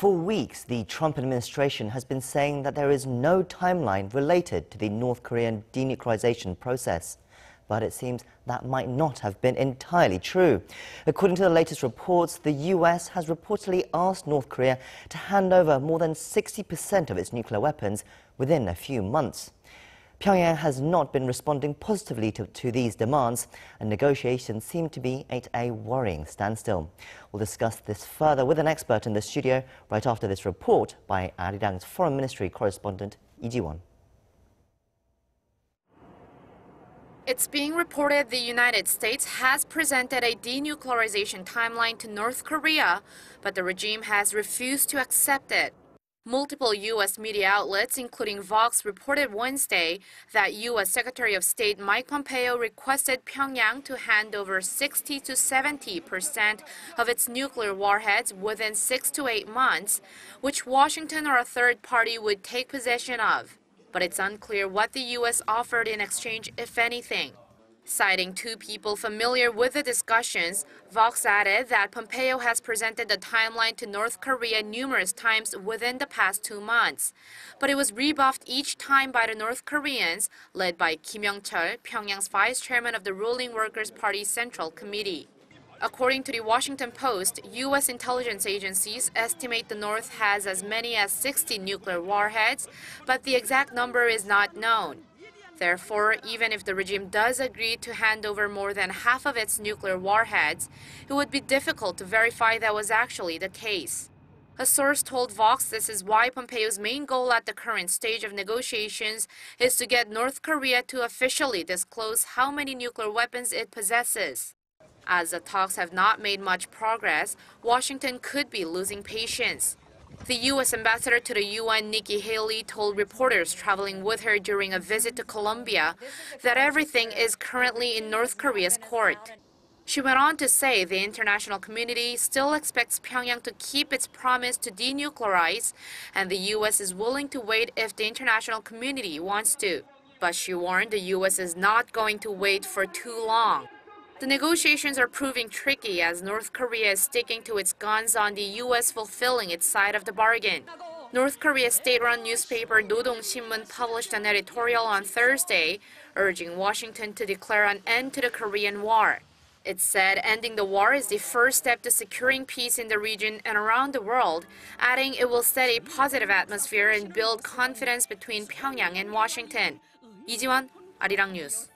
For weeks, the Trump administration has been saying that there is no timeline related to the North Korean denuclearization process. But it seems that might not have been entirely true. According to the latest reports, the US has reportedly asked North Korea to hand over more than 60% of its nuclear weapons within a few months. Pyongyang has not been responding positively to these demands, and negotiations seem to be at a worrying standstill. We'll discuss this further with an expert in the studio right after this report by Arirang's Foreign Ministry correspondent, Lee Ji-won. It's being reported the United States has presented a denuclearization timeline to North Korea, but the regime has refused to accept it. Multiple U.S. media outlets, including Vox, reported Wednesday that U.S. Secretary of State Mike Pompeo requested Pyongyang to hand over 60 to 70% of its nuclear warheads within 6 to 8 months, which Washington or a third party would take possession of. But it's unclear what the U.S. offered in exchange, if anything. Citing two people familiar with the discussions, Vox added that Pompeo has presented the timeline to North Korea numerous times within the past 2 months. But it was rebuffed each time by the North Koreans, led by Kim Yong-chol, Pyongyang's vice chairman of the ruling Workers' Party Central Committee. According to the Washington Post, U.S. intelligence agencies estimate the North has as many as 60 nuclear warheads, but the exact number is not known. Therefore, even if the regime does agree to hand over more than half of its nuclear warheads, it would be difficult to verify that was actually the case. A source told Vox this is why Pompeo's main goal at the current stage of negotiations is to get North Korea to officially disclose how many nuclear weapons it possesses. As the talks have not made much progress, Washington could be losing patience. The U.S. ambassador to the UN, Nikki Haley, told reporters traveling with her during a visit to Colombia that everything is currently in North Korea's court. She went on to say the international community still expects Pyongyang to keep its promise to denuclearize, and the U.S. is willing to wait if the international community wants to. But she warned the U.S. is not going to wait for too long. The negotiations are proving tricky as North Korea is sticking to its guns on the U.S. fulfilling its side of the bargain. North Korea's state-run newspaper Nodong Sinmun published an editorial on Thursday urging Washington to declare an end to the Korean War. It said ending the war is the first step to securing peace in the region and around the world, adding it will set a positive atmosphere and build confidence between Pyongyang and Washington. Lee Ji-won, Arirang News.